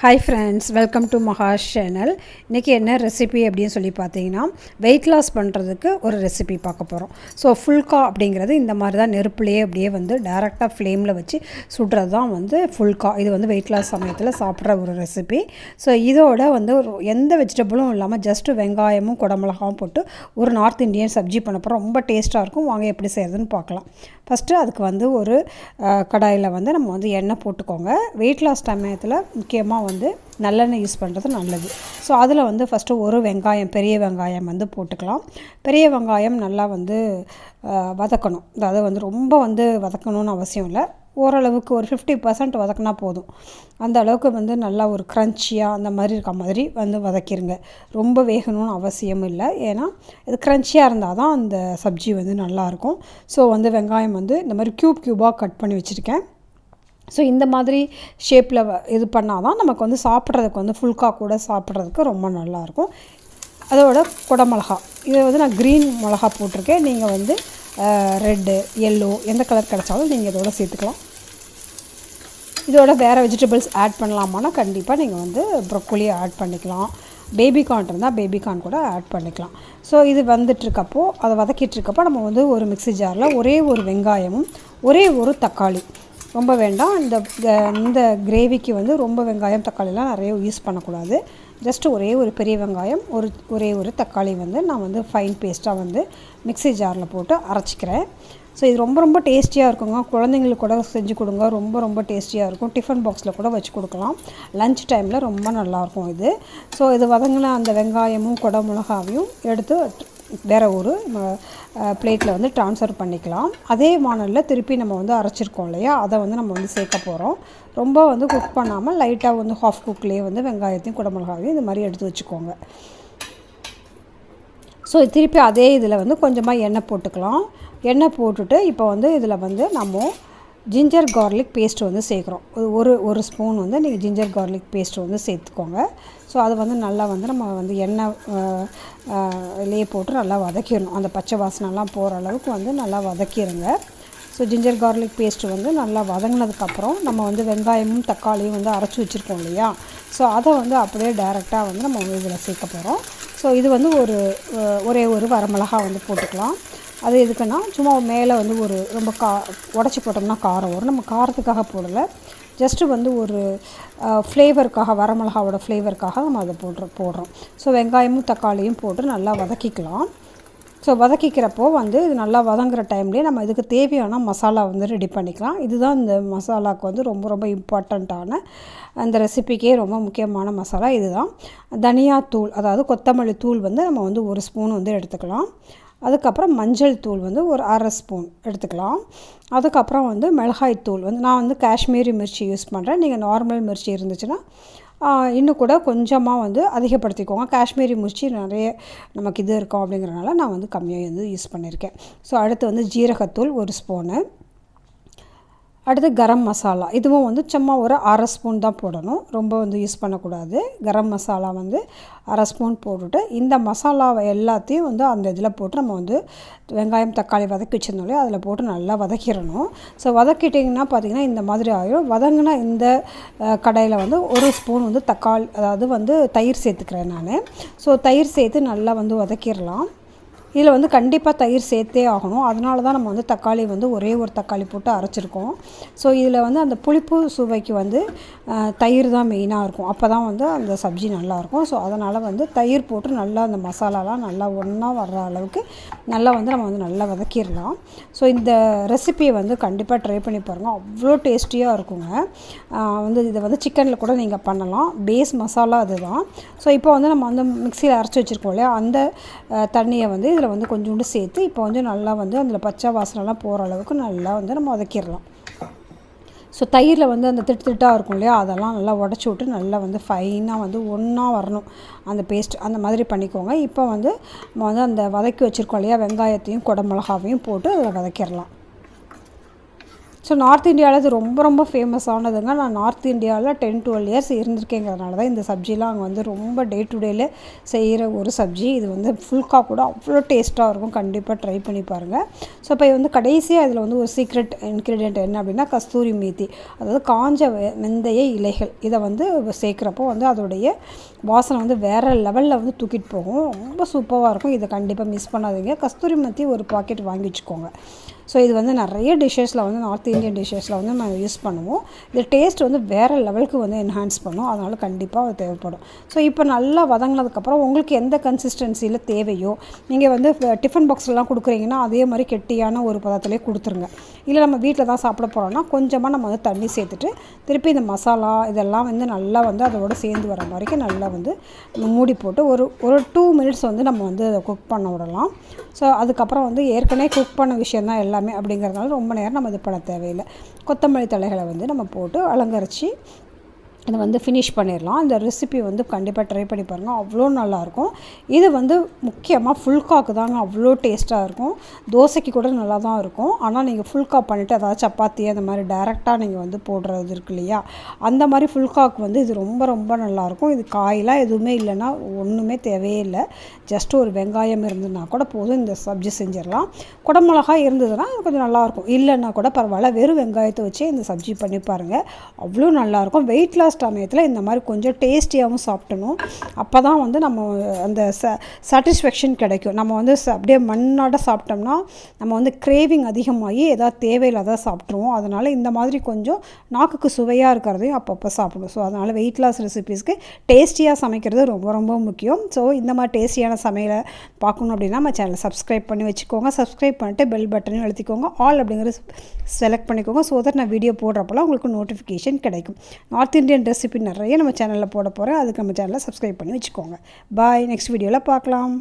Hi friends, welcome to Mahash channel. இன்றைக்கி என்ன recipe அப்படின்னு சொல்லி பார்த்தீங்கன்னா, வெயிட் லாஸ் பண்ணுறதுக்கு ஒரு ரெசிபி பார்க்க போகிறோம். ஸோ ஃபுல்கா அப்படிங்கிறது இந்த மாதிரி தான் நெருப்புலேயே அப்படியே வந்து டேரெக்டாக ஃப்ளேமில் வச்சு சுடுறது தான் வந்து ஃபுல்கா. இது வந்து வெயிட் லாஸ் சமயத்தில் சாப்பிட்ற ஒரு ரெசிபி. ஸோ இதோட வந்து ஒரு எந்த வெஜிடபிளும் இல்லாமல் ஜஸ்ட்டு வெங்காயமும் குடமிளகாவும் போட்டு ஒரு நார்த் இந்தியன் சப்ஜி பண்ண போகிறோம். ரொம்ப டேஸ்ட்டாக இருக்கும். வாங்க எப்படி செய்கிறதுன்னு பார்க்கலாம். ஃபஸ்ட்டு அதுக்கு வந்து ஒரு கடாயில் வந்து நம்ம வந்து எண்ணெய் போட்டுக்கோங்க. வெயிட் லாஸ் சமயத்தில் முக்கியமாக வந்து நல்லெண்ணெய் யூஸ் பண்ணுறது நல்லது. ஸோ அதில் வந்து ஃபஸ்ட்டு ஒரு வெங்காயம், பெரிய வெங்காயம் வந்து போட்டுக்கலாம். பெரிய வெங்காயம் நல்லா வந்து வதக்கணும். அதாவது வந்து ரொம்ப வந்து வதக்கணும்னு அவசியம் இல்லை. ஓரளவுக்கு ஒரு 50% வதக்கினா போதும். அந்த அளவுக்கு வந்து நல்லா ஒரு க்ரன்ச்சியாக அந்த மாதிரி இருக்க மாதிரி வந்து வதக்கிடுங்க. ரொம்ப வேகணும்னு அவசியம் இல்லை. ஏன்னா இது க்ரன்ச்சியாக இருந்தால் தான் அந்த சப்ஜி வந்து நல்லாயிருக்கும். ஸோ வந்து வெங்காயம் வந்து இந்த மாதிரி க்யூபாக கட் பண்ணி வச்சுருக்கேன். ஸோ இந்த மாதிரி ஷேப்பில் இது பண்ணால் தான் நமக்கு வந்து சாப்பிட்றதுக்கு வந்து ஃபுல்கா கூட சாப்பிட்றதுக்கு ரொம்ப நல்லாயிருக்கும். அதோட குடமிளகா, இதை வந்து நான் க்ரீன் மிளகா போட்டிருக்கேன். நீங்கள் வந்து ரெட்டு, எல்லோ எந்த கலர் கிடச்சாலும் நீங்கள் இதோட சேர்த்துக்கலாம். இதோட வேறு வெஜிடபிள்ஸ் ஆட் பண்ணலாமான்னா கண்டிப்பாக நீங்கள் வந்து ப்ரொக்கோலியை ஆட் பண்ணிக்கலாம். பேபிகார்ன் இருந்தால் பேபிகார்ன் கூட ஆட் பண்ணிக்கலாம். ஸோ இது வந்துட்டுருக்கப்போ, அதை வதக்கிட்டுருக்கப்போ நம்ம வந்து ஒரு மிக்ஸி ஜாரில் ஒரே ஒரு வெங்காயமும் ஒரே ஒரு தக்காளி, ரொம்ப வேண்டாம், இந்த கிரேவிக்கு வந்து ரொம்ப வெங்காயம் தக்காளிலாம் நிறைய யூஸ் பண்ணக்கூடாது. ஜஸ்ட்டு ஒரே ஒரு பெரிய வெங்காயம், ஒரே ஒரு தக்காளி வந்து நான் வந்து ஃபைன் பேஸ்ட்டாக வந்து மிக்ஸி ஜாரில் போட்டு அரைச்சிக்கிறேன். ஸோ இது ரொம்ப டேஸ்டியாக இருக்குங்க. குழந்தைங்களுக்கு கூட செஞ்சு கொடுங்க. ரொம்ப டேஸ்டியாக இருக்கும். டிஃபன் பாக்ஸில் கூட வச்சு கொடுக்கலாம். லன்ச் டைமில் ரொம்ப நல்லாயிருக்கும் இது. ஸோ இது வதங்கின அந்த வெங்காயமும் குடமிளகாவையும் எடுத்து வேறு ஒரு பிளேட்டில் வந்து ட்ரான்ஸ்ஃபர் பண்ணிக்கலாம். அதே வானலில் திருப்பி நம்ம வந்து அரைச்சிருக்கோம் இல்லையா, அதை வந்து நம்ம வந்து சேர்க்க போகிறோம். ரொம்ப வந்து குக் பண்ணாமல் லைட்டாக வந்து ஹாஃப் குக்லேயே வந்து வெங்காயத்தையும் குடமிளகாவையும் இந்த மாதிரி எடுத்து வச்சுக்கோங்க. ஸோ திருப்பி அதே இதில் வந்து கொஞ்சமாக எண்ணெய் போட்டுக்கலாம். எண்ணெய் போட்டுட்டு இப்போ வந்து இதில் வந்து நம்ம ஜிஞ்சர் கார்லிக் பேஸ்ட்டு வந்து சேர்க்குறோம். ஒரு ஸ்பூன் வந்து நீங்கள் ஜிஞ்சர் கார்லிக் பேஸ்ட்டு வந்து சேர்த்துக்கோங்க. ஸோ அது வந்து நல்லா வந்து நம்ம வந்து எண்ணெய் போட்டு நல்லா வதக்கிடணும். அந்த பச்சை வாசனைலாம் போகிற அளவுக்கு வந்து நல்லா வதக்கிடுங்க. ஸோ ஜிஞ்சர் கார்லிக் பேஸ்ட்டு வந்து நல்லா வதங்கினதுக்கப்புறம் நம்ம வந்து வெங்காயமும் தக்காளியும் வந்து அரைச்சி வச்சுருக்கோம் இல்லையா, ஸோ அதை வந்து அப்படியே டைரெக்டாக வந்து நம்ம இதில் சேர்க்க போகிறோம். ஸோ இது வந்து ஒரே ஒரு வரமிளகா வந்து போட்டுக்கலாம். அது எதுக்குன்னா சும்மா மேலே வந்து ஒரு ரொம்ப உடச்சி போட்டோம்னா காரம் வரும். நம்ம காரத்துக்காக போடலை, ஜஸ்ட்டு வந்து ஒரு ஃப்ளேவருக்காக, வரமிளகாவோட ஃப்ளேவருக்காக நம்ம அதை போடுறோம். ஸோ வெங்காயமும் தக்காளியும் போட்டு நல்லா வதக்கிக்கலாம். ஸோ வதக்கிக்கிறப்போ வந்து இது நல்லா வதங்குற டைம்லேயே நம்ம இதுக்கு தேவையான மசாலா வந்து ரெடி பண்ணிக்கலாம். இதுதான் இந்த மசாலாவுக்கு வந்து ரொம்ப இம்பார்ட்டண்ட்டான, அந்த ரெசிபிக்கே ரொம்ப முக்கியமான மசாலா இதுதான். தனியாத்தூள், அதாவது கொத்தமல்லி தூள் வந்து நம்ம வந்து ஒரு ஸ்பூன் வந்து எடுத்துக்கலாம். அதுக்கப்புறம் மஞ்சள் தூள் வந்து ஒரு அரை ஸ்பூன் எடுத்துக்கலாம். அதுக்கப்புறம் வந்து மிளகாய் தூள் வந்து நான் வந்து காஷ்மீரி மிர்ச்சி யூஸ் பண்ணுறேன். நீங்கள் நார்மல் மிர்ச்சி இருந்துச்சுன்னா இன்னும் கூட கொஞ்சமாக வந்து அதிகப்படுத்திக்கோங்க. காஷ்மீரி மிர்ச்சி நிறைய நமக்கு இது இருக்கும் அப்படிங்கிறனால நான் வந்து கம்மியாக வந்து யூஸ் பண்ணியிருக்கேன். ஸோ அடுத்து வந்து ஜீரகத்தூள் ஒரு ஸ்பூனு. அடுத்து கரம் மசாலா, இதுவும் வந்து சும்மா ஒரு அரை ஸ்பூன் தான் போடணும், ரொம்ப வந்து யூஸ் பண்ணக்கூடாது. கரம் மசாலா வந்து அரை ஸ்பூன் போட்டுட்டு இந்த மசாலாவை எல்லாத்தையும் வந்து அந்த இதில் போட்டு நம்ம வந்து வெங்காயம் தக்காளி வதக்கி வச்சுருந்தோம்லே அதில் போட்டு நல்லா வதக்கிடணும். ஸோ வதக்கிட்டிங்கன்னா பார்த்திங்கன்னா இந்த மாதிரி ஆகிடும். வதங்கினா இந்த கடாயில் வந்து ஒரு ஸ்பூன் வந்து அதாவது வந்து தயிர் சேர்த்துக்கிறேன் நான். ஸோ தயிர் சேர்த்து நல்லா வந்து வதக்கிடலாம். இதில் வந்து கண்டிப்பாக தயிர் சேர்த்தே ஆகணும். அதனால தான் நம்ம வந்து தக்காளி வந்து ஒரே ஒரு தக்காளி போட்டு அரைச்சிருக்கோம். ஸோ இதில் வந்து அந்த புளிப்பு சுவைக்கு வந்து தயிர் தான் மெயினாக இருக்கும். அப்போ தான் வந்து அந்த சப்ஜி நல்லாயிருக்கும். ஸோ அதனால் வந்து தயிர் போட்டு நல்லா அந்த மசாலாலாம் நல்லா ஒன்றா வர்ற அளவுக்கு நல்லா வந்து நம்ம வந்து நல்லா வதக்கிடலாம். ஸோ இந்த ரெசிபியை வந்து கண்டிப்பாக ட்ரை பண்ணி பாருங்கள். அவ்வளோ டேஸ்டியாக இருக்குங்க. வந்து இதை வந்து சிக்கனில் கூட நீங்கள் பண்ணலாம். பேஸ் மசாலா அதுதான். ஸோ இப்போ வந்து நம்ம வந்து மிக்சியில் அரைச்சி வச்சுருக்கோம் இல்லையா, அந்த தண்ணியை வந்து இதில் வந்து கொஞ்சோண்டு சேர்த்து இப்போ வந்து நல்லா வந்து அதில் பச்சை வாசனைலாம் போகிற அளவுக்கு நல்லா வந்து நம்ம வதக்கிடலாம். ஸோ தயிரில் வந்து அந்த திட்டாக இருக்கும் இல்லையா, அதெல்லாம் நல்லா உடச்சி விட்டு நல்லா வந்து ஃபைனாக வந்து ஒன்றா வரணும் அந்த பேஸ்ட், அந்த மாதிரி பண்ணிக்கோங்க. இப்போ வந்து நம்ம வந்து அந்த வதக்கி வச்சுருக்கோம் இல்லையா, வெங்காயத்தையும் குடமிளகாவையும் போட்டு அதில் வதக்கிடலாம். ஸோ நார்த் இந்தியாவில் இது ரொம்ப ரொம்ப ஃபேமஸானதுங்க. நான் நார்த் இந்தியாவில் 10-12 இயர்ஸ் இருந்திருக்கேங்கிறதுனால தான் இந்த சப்ஜிலாம் அங்கே வந்து ரொம்ப டே டு டேயில் செய்கிற ஒரு சப்ஜி. இது வந்து ஃபுல்கா கூட அவ்வளோ டேஸ்ட்டாக இருக்கும். கண்டிப்பாக ட்ரை பண்ணி பாருங்கள். ஸோ இப்போ வந்து கடைசியாக இதில் வந்து ஒரு சீக்ரெட் இன்க்ரீடியன்ட் என்ன அப்படின்னா கஸ்தூரி மேத்தி, அதாவது காஞ்ச வெந்தய இலைகள். இதை வந்து சேர்க்குறப்போ வந்து அதோடைய வாசனை வந்து வேறு லெவலில் வந்து தூக்கிட்டு போகும். ரொம்ப சூப்பராக இருக்கும். இதை கண்டிப்பாக மிஸ் பண்ணாதீங்க. கஸ்தூரி மேத்தி ஒரு பாக்கெட் வாங்கி வச்சுக்கோங்க. ஸோ இது வந்து நிறைய டிஷ்ஷஸில் வந்து நார்த் இந்தியன் டிஷ்ஷஸில் வந்து நம்ம யூஸ் பண்ணுவோம். இது டேஸ்ட் வந்து வேறு லெவலுக்கு வந்து என்ஹான்ஸ் பண்ணும். அதனால் கண்டிப்பாக தேவைப்படும். ஸோ இப்போ நல்லா வதங்கினதுக்கப்புறம் உங்களுக்கு எந்த கன்சிஸ்டன்சியில் தேவையோ, நீங்கள் வந்து டிஃபன் பாக்ஸ்லாம் கொடுக்குறீங்கன்னா அதே மாதிரி கெட்டியான ஒரு பதத்திலே கொடுத்துருங்க. இல்லை நம்ம வீட்டில் தான் சாப்பிட போகிறோன்னா கொஞ்சமாக நம்ம வந்து தண்ணி சேர்த்துட்டு திருப்பி இந்த மசாலா இதெல்லாம் வந்து நல்லா வந்து அதோட சேர்ந்து வர மாதிரிக்கு நல்லா வந்து மூடி போட்டு ஒரு 2 மினிட்ஸ் வந்து நம்ம வந்து அதை குக் பண்ண விடலாம். ஸோ அதுக்கப்புறம் வந்து ஏற்கனவே குக் பண்ண விஷயம் தான் எல்லாமே அப்படிங்கிறதுனால ரொம்ப நேரம் நம்ம இது பண்ண தேவையில்லை. கொத்தமல்லி தழைகளை வந்து நம்ம போட்டு அலங்கரித்து இதை வந்து ஃபினிஷ் பண்ணிடலாம். இந்த ரெசிபி வந்து கண்டிப்பாக ட்ரை பண்ணி பாருங்கள். அவ்வளோ நல்லாயிருக்கும். இது வந்து முக்கியமாக ஃபுல்காக்கு தாங்க அவ்வளோ டேஸ்ட்டாக இருக்கும். தோசைக்கு கூட நல்லா தான் இருக்கும். ஆனால் நீங்கள் ஃபுல்கா பண்ணிவிட்டு அதாவது சப்பாத்தி அந்த மாதிரி டைரெக்டாக நீங்கள் வந்து போடுறது இருக்கு இல்லையா, அந்த மாதிரி ஃபுல்காக்கு வந்து இது ரொம்ப ரொம்ப நல்லாயிருக்கும். இது காயெலாம் எதுவுமே இல்லைன்னா ஒன்றுமே தேவையே இல்லை. ஜஸ்ட் ஒரு வெங்காயம் இருந்ததுன்னா கூட போதும், இந்த சப்ஜி செஞ்சிடலாம். குடமிளகாய் இருந்ததுன்னா கொஞ்சம் நல்லாயிருக்கும். இல்லைன்னா கூட பரவாயில்ல, வெறும் வெங்காயத்தை வச்சு இந்த சப்ஜி பண்ணி பாருங்கள். அவ்வளோ நல்லாயிருக்கும். வெயிட் லாஸ் சமயத்தில் இந்த மாதிரி கொஞ்சம் டேஸ்டியாகவும் சாப்பிட்டணும். அப்போ தான் வந்து நம்ம அந்த சாட்டிஸ்ஃபேக்ஷன் கிடைக்கும். நம்ம வந்து அப்படியே மண்ணாட சாப்பிட்டோம்னா நம்ம வந்து கிரேவிங் அதிகமாகி ஏதாவது தேவையில்லாத சாப்பிட்ருவோம். அதனால் இந்த மாதிரி கொஞ்சம் நாக்குக்கு சுவையாக இருக்கிறதையும் அப்பப்போ சாப்பிடணும். ஸோ அதனால் வெயிட் லாஸ் ரெசிபீஸ்க்கு டேஸ்டியாக சமைக்கிறது ரொம்ப ரொம்ப முக்கியம். ஸோ இந்த மாதிரி டேஸ்டியான சமையலை பார்க்கணும் அப்படின்னா நம்ம சேனலை சப்ஸ்கிரைப் பண்ணி வச்சுக்கோங்க. சப்ஸ்கிரைப் பண்ணிட்டு பெல் பட்டனையும் அழுத்திக்கோங்க. ஆல் அப்படிங்கிறது செலக்ட் பண்ணிக்கோங்க. ஸோ தட் நான் வீடியோ போடுறப்போலாம் உங்களுக்கு நோட்டிஃபிகேஷன் கிடைக்கும். நார்த் இந்தியன் ரெசிபி நிறைய நம்ம சேனலில் போட போகிறேன். அதுக்கு நம்ம சேனலை சப்ஸ்கிரைப் பண்ணி வச்சுக்கோங்க. பாய். நெக்ஸ்ட் வீடியோவில் பார்க்கலாம்.